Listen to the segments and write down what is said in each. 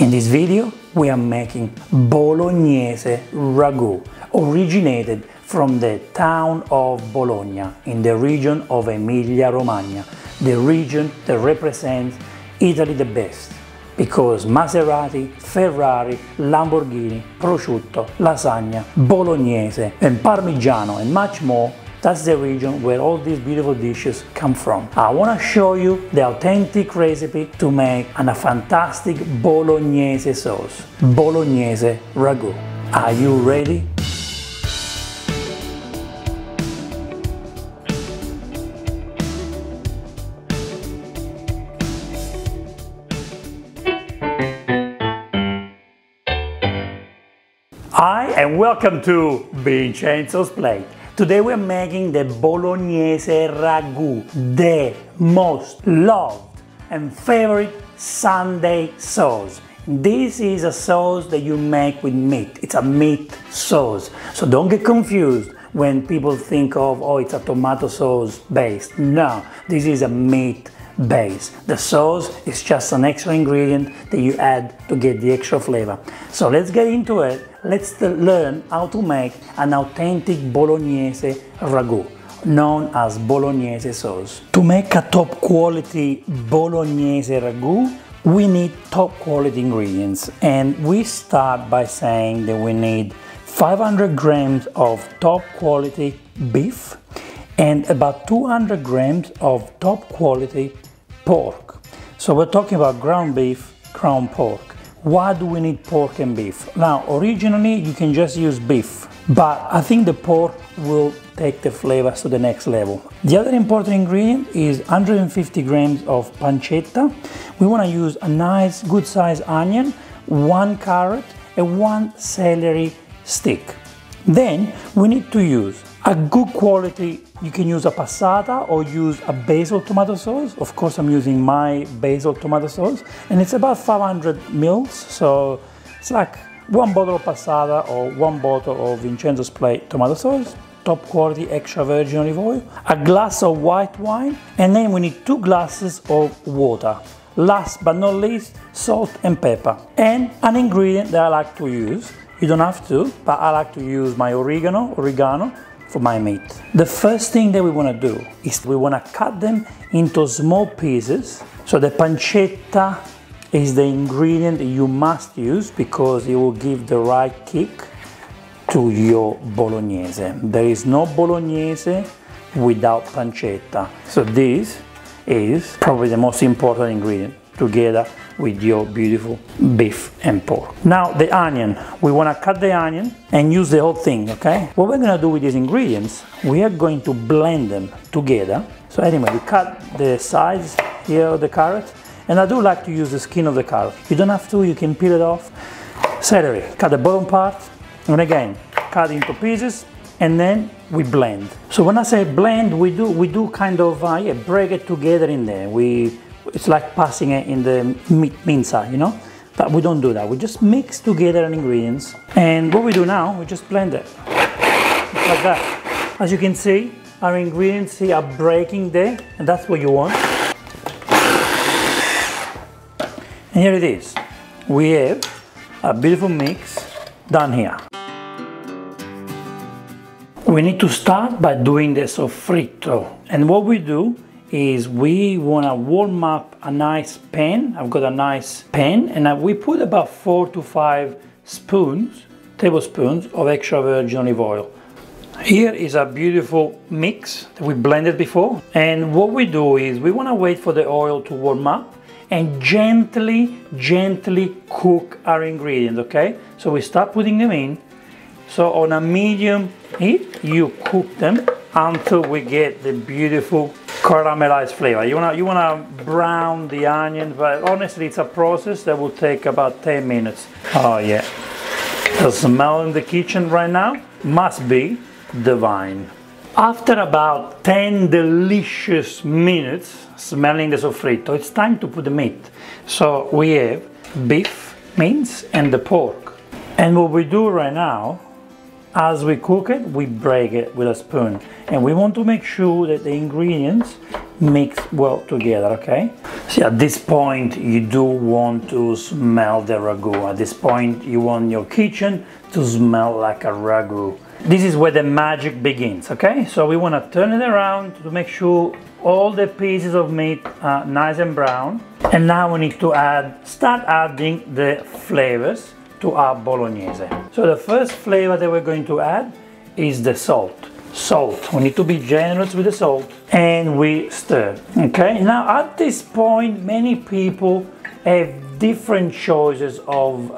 In this video we are making Bolognese ragu, originated from the town of Bologna in the region of Emilia-Romagna, the region that represents Italy the best, because Maserati, Ferrari, Lamborghini, prosciutto, lasagna, Bolognese and Parmigiano and much more. That's the region where all these beautiful dishes come from. I want to show you the authentic recipe to make a fantastic Bolognese sauce, Bolognese ragu. Are you ready? Hi and welcome to Vincenzo's Plate. Today we're making the Bolognese ragu, the most loved and favorite Sunday sauce. This is a sauce that you make with meat. It's a meat sauce. So don't get confused when people think of, oh, it's a tomato sauce based. No, this is a meat base. The sauce is just an extra ingredient that you add to get the extra flavor. So let's get into it. Let's learn how to make an authentic Bolognese ragu, known as Bolognese sauce. To make a top quality Bolognese ragu, we need top quality ingredients, and we start by saying that we need 500 grams of top quality beef and about 200 grams of top quality pork. So we're talking about ground beef, ground pork. Why do we need pork and beef? Now, originally you can just use beef, but I think the pork will take the flavors to the next level. The other important ingredient is 150 grams of pancetta. We want to use a nice, good sized onion, 1 carrot and 1 celery stick. Then we need to use a good quality. You can use a passata or use a basil tomato sauce. Of course, I'm using my basil tomato sauce, and it's about 500 mils. So it's like 1 bottle of passata or 1 bottle of Vincenzo's Plate tomato sauce, top quality extra virgin olive oil, a glass of white wine, and then we need 2 glasses of water. Last but not least, salt and pepper, and an ingredient that I like to use. You don't have to, but I like to use my oregano for my meat. The first thing that we want to do is we want to cut them into small pieces. So the pancetta is the ingredient that you must use because it will give the right kick to your Bolognese. There is no Bolognese without pancetta. So this is probably the most important ingredient together with your beautiful beef and pork. Now the onion, we want to cut the onion and use the whole thing, okay? What we're going to do with these ingredients, we are going to blend them together. So anyway, we cut the sides here of the carrot, and I do like to use the skin of the carrot. You don't have to, you can peel it off. Celery, cut the bottom part, and again, cut into pieces, and then we blend. So when I say blend, we do kind of break it together in there. It's like passing it in the MINCE, you know? But we don't do that. We just mix together the ingredients. And what we do now, we just blend it. Just like that. As you can see, our ingredients here are breaking there, and that's what you want. And here it is. We have a beautiful mix done here. We need to start by doing the soffritto. And what we do is we want to warm up a nice pan. I've got a nice pan, and we put about 4 to 5 tablespoons of extra virgin olive oil. Here is a beautiful mix that we blended before, and what we do is we want to wait for the oil to warm up and gently cook our ingredients, okay? So we start putting them in. So on a medium heat, you cook them until we get the beautiful caramelized flavor. You wanna brown the onion, but honestly it's a process that will take about 10 minutes. Oh yeah, the smell in the kitchen right now must be divine. After about 10 delicious minutes smelling the soffritto, it's time to put the meat. So we have beef, mince, and the pork. And what we do right now as we cook it, we break it with a spoon. And we want to make sure that the ingredients mix well together, okay? See, at this point, you do want to smell the ragu. At this point, you want your kitchen to smell like a ragu. This is where the magic begins, okay? So we want to turn it around to make sure all the pieces of meat are nice and brown. And now we need to start adding the flavors to our bolognese. So the first flavor that we're going to add is the salt. Salt, we need to be generous with the salt, and we stir. Okay, now at this point many people have different choices of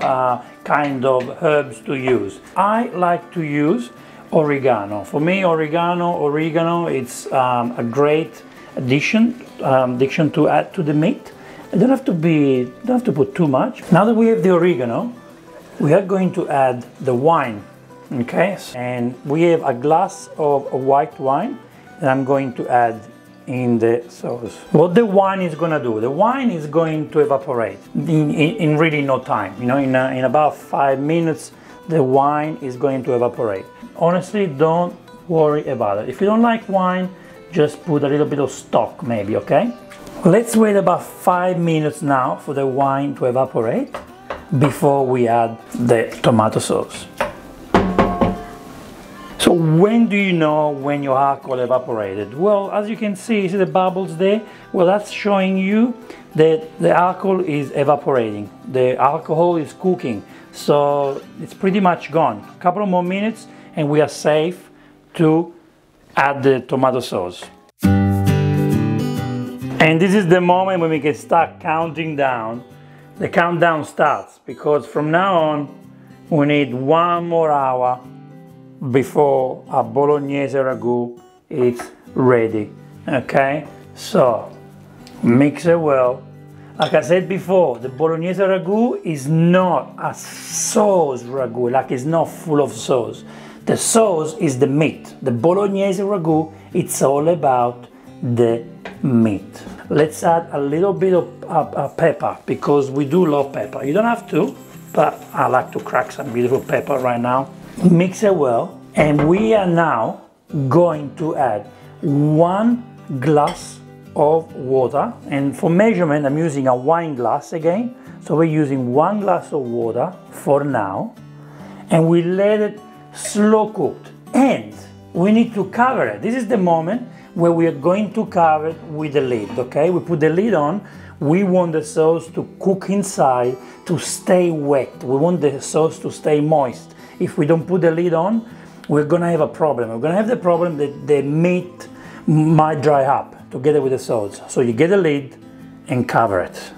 kind of herbs to use. I like to use oregano. For me, oregano, it's a great addition to add to the meat. It don't have to put too much. Now that we have the oregano, we are going to add the wine. Okay, and we have a glass of white wine that I'm going to add in the sauce. What the wine is going to do, the wine is going to evaporate in really no time. You know, in about 5 minutes, the wine is going to evaporate. Honestly, don't worry about it. If you don't like wine, just put a little bit of stock maybe, okay? Let's wait about 5 minutes now for the wine to evaporate before we add the tomato sauce. So when do you know when your alcohol evaporated? Well, as you can see the bubbles there? Well, that's showing you that the alcohol is evaporating. The alcohol is cooking. So it's pretty much gone. A couple of more minutes and we are safe to add the tomato sauce. And this is the moment when we can start counting down. The countdown starts because from now on we need 1 more hour before our bolognese ragu is ready. Okay, so mix it well. Like I said before, the bolognese ragu is not a sauce ragu, like it's not full of sauce. The sauce is the meat. The bolognese ragu, it's all about the meat. Let's add a little bit of pepper because we do love pepper. You don't have to, but I like to crack some beautiful pepper right now. Mix it well, and we are now going to add 1 glass of water, and for measurement I'm using a wine glass again, so we're using 1 glass of water for now, and we let it slow cooked, and we need to cover it. This is the moment where we are going to cover it with the lid, okay? We put the lid on. We want the sauce to cook inside, to stay wet. We want the sauce to stay moist. If we don't put the lid on, we're gonna have a problem. We're gonna have the problem that the meat might dry up together with the sauce. So you get a lid and cover it.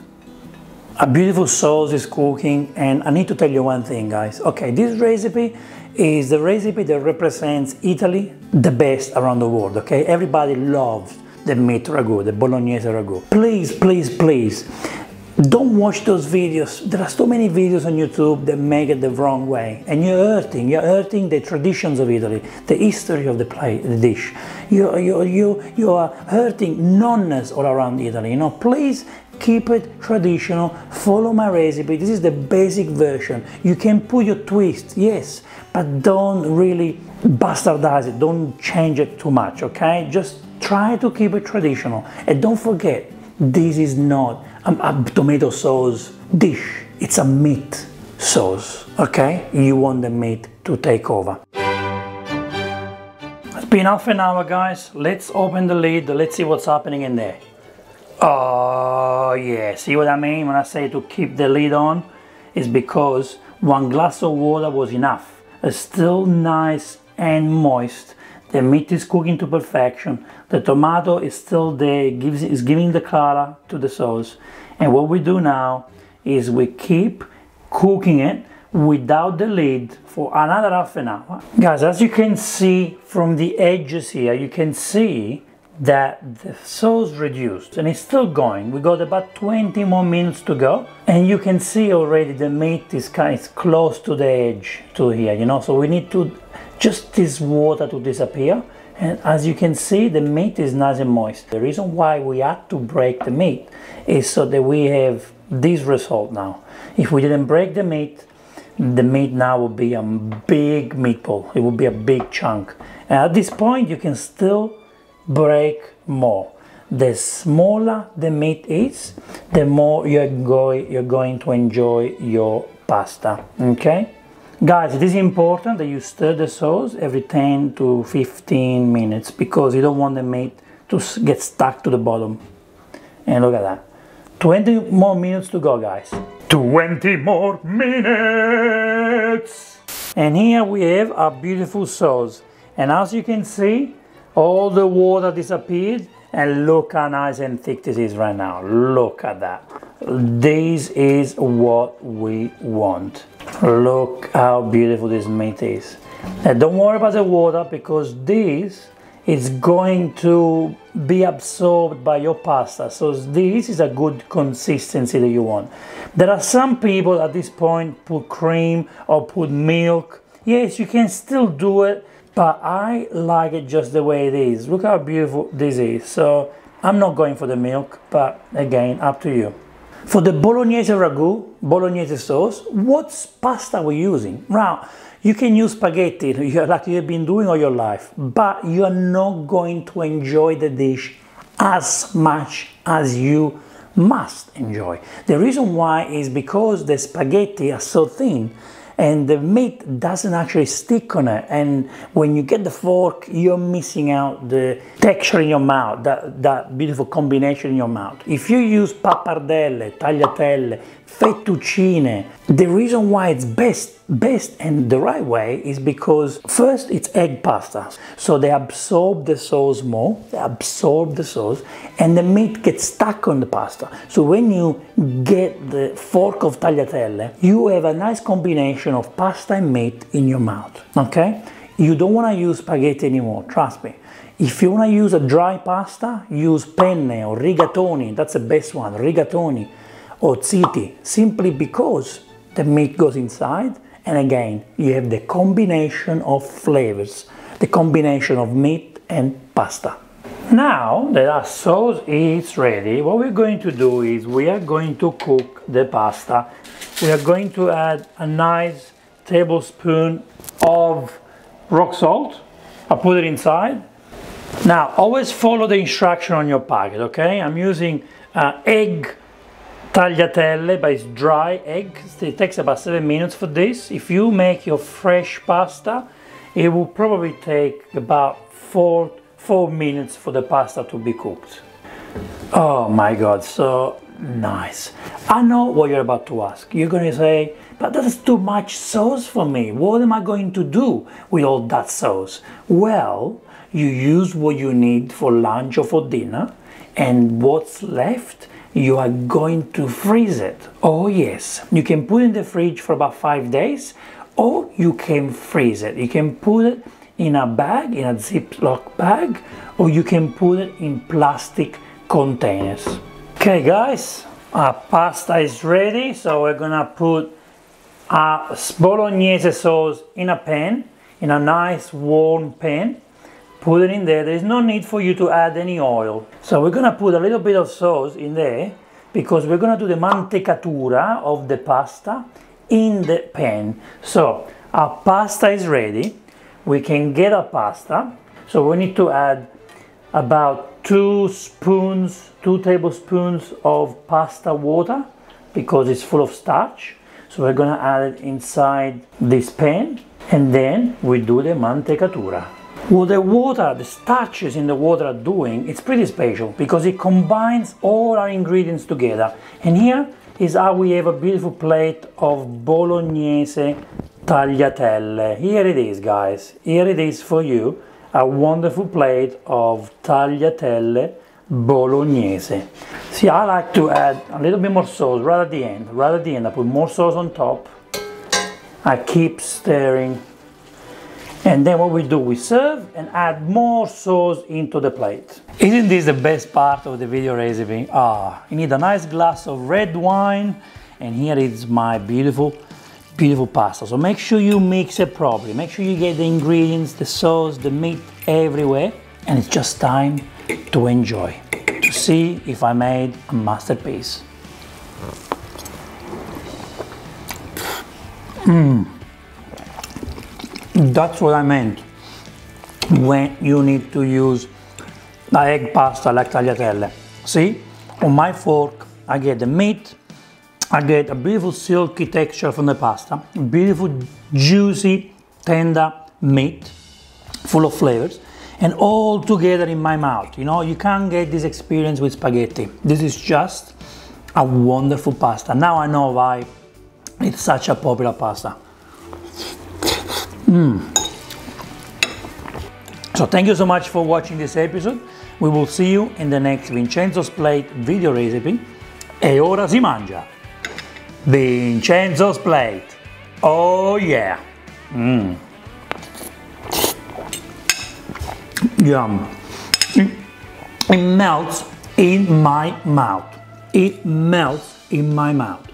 A beautiful sauce is cooking, and I need to tell you one thing, guys. Okay, this recipe is the recipe that represents Italy the best around the world, okay? Everybody loves the meat ragu, the bolognese ragu. Please, please, please, don't watch those videos. There are so many videos on YouTube that make it the wrong way, and you're hurting the traditions of Italy, the history of the dish. You are hurting nonnas all around Italy. You know, please keep it traditional. Follow my recipe. This is the basic version. You can put your twist, yes, but don't really bastardize it. Don't change it too much, okay? Just try to keep it traditional, and don't forget, this is not a tomato sauce dish. It's a meat sauce, okay? You want the meat to take over. It's been half an hour, guys. Let's open the lid. Let's see what's happening in there. Oh yeah, see what I mean when I say to keep the lid on? It's because 1 glass of water was enough. It's still nice and moist. The meat is cooking to perfection. The tomato is still there, is giving the color to the sauce. And what we do now is we keep cooking it without the lid for another half an hour. Guys, as you can see from the edges here, you can see that the sauce reduced and it's still going. We got about 20 more minutes to go, and you can see already the meat is close to the edge to here, you know, so we need to just this water to disappear. And as you can see, the meat is nice and moist. The reason why we had to break the meat is so that we have this result now. If we didn't break the meat, the meat now will be a big meatball. It will be a big chunk. And at this point, you can still break more. The smaller the meat is, the more you're going to enjoy your pasta, okay? Guys, it is important that you stir the sauce every 10 to 15 minutes because you don't want the meat to get stuck to the bottom. And look at that. 20 more minutes to go, guys. 20 more minutes! And here we have our beautiful sauce. And as you can see, all the water disappeared. And look how nice and thick this is right now. Look at that. This is what we want. Look how beautiful this meat is. Now don't worry about the water because this is going to be absorbed by your pasta. So this is a good consistency that you want. There are some people at this point put cream or put milk. Yes, you can still do it, but I like it just the way it is. Look how beautiful this is. So I'm not going for the milk, but again, up to you. For the Bolognese ragu, Bolognese sauce, what pasta are we using? Now, you can use spaghetti like you've been doing all your life, but you are not going to enjoy the dish as much as you must enjoy. The reason why is because the spaghetti are so thin and the meat doesn't actually stick on it, and when you get the fork you're missing out the texture in your mouth, that beautiful combination in your mouth. If you use pappardelle, tagliatelle, fettuccine, the reason why it's best and the right way is because first it's egg pasta, so they absorb the sauce more, and the meat gets stuck on the pasta. So when you get the fork of tagliatelle, you have a nice combination of pasta and meat in your mouth, okay? You don't want to use spaghetti anymore, trust me. If you want to use a dry pasta, use penne or rigatoni, that's the best one, rigatoni or ziti, simply because the meat goes inside, and again, you have the combination of flavors, the combination of meat and pasta. Now that our sauce is ready, what we're going to do is we are going to cook the pasta. We are going to add a nice tablespoon of rock salt. I'll put it inside. Now, always follow the instruction on your packet, okay? I'm using egg tagliatelle, but it's dry egg. It takes about 7 minutes for this. If you make your fresh pasta, it will probably take about 4 minutes for the pasta to be cooked. Oh my God, so nice. I know what you're about to ask. You're going to say, but that's too much sauce for me. What am I going to do with all that sauce? Well, you use what you need for lunch or for dinner, and what's left, you are going to freeze it. Oh yes, you can put it in the fridge for about 5 days, or you can freeze it. You can put it in a bag, in a Ziploc bag, or you can put it in plastic containers. Okay guys, our pasta is ready, so we're gonna put our Bolognese sauce in a pan, in a nice warm pan. Put it in there. There is no need for you to add any oil. So we're gonna put a little bit of sauce in there because we're gonna do the mantecatura of the pasta in the pan. So our pasta is ready. We can get our pasta. So we need to add about 2 tablespoons of pasta water because it's full of starch. So we're gonna add it inside this pan, and then we do the mantecatura. What the starches in the water are doing, it's pretty special because it combines all our ingredients together. And here is how we have a beautiful plate of Bolognese tagliatelle. Here it is, guys. Here it is for you, a wonderful plate of tagliatelle Bolognese. See, I like to add a little bit more sauce right at the end. Right at the end, I put more sauce on top. I keep stirring. And then what we do, we serve and add more sauce into the plate. Isn't this the best part of the video recipe? You need a nice glass of red wine, and here is my beautiful pasta. So make sure you mix it properly. Make sure you get the ingredients, the sauce, the meat everywhere, and it's just time to enjoy, to see if I made a masterpiece. That's what I meant when you need to use the egg pasta like tagliatelle. See, on my fork I get the meat, I get a beautiful silky texture from the pasta, beautiful juicy tender meat full of flavors, and all together in my mouth. You know, you can't get this experience with spaghetti. This is just a wonderful pasta. Now I know why it's such a popular pasta. So thank you so much for watching this episode. We will see you in the next Vincenzo's Plate video recipe. E ora si mangia. Vincenzo's Plate. Oh yeah. Yum. It melts in my mouth. It melts in my mouth.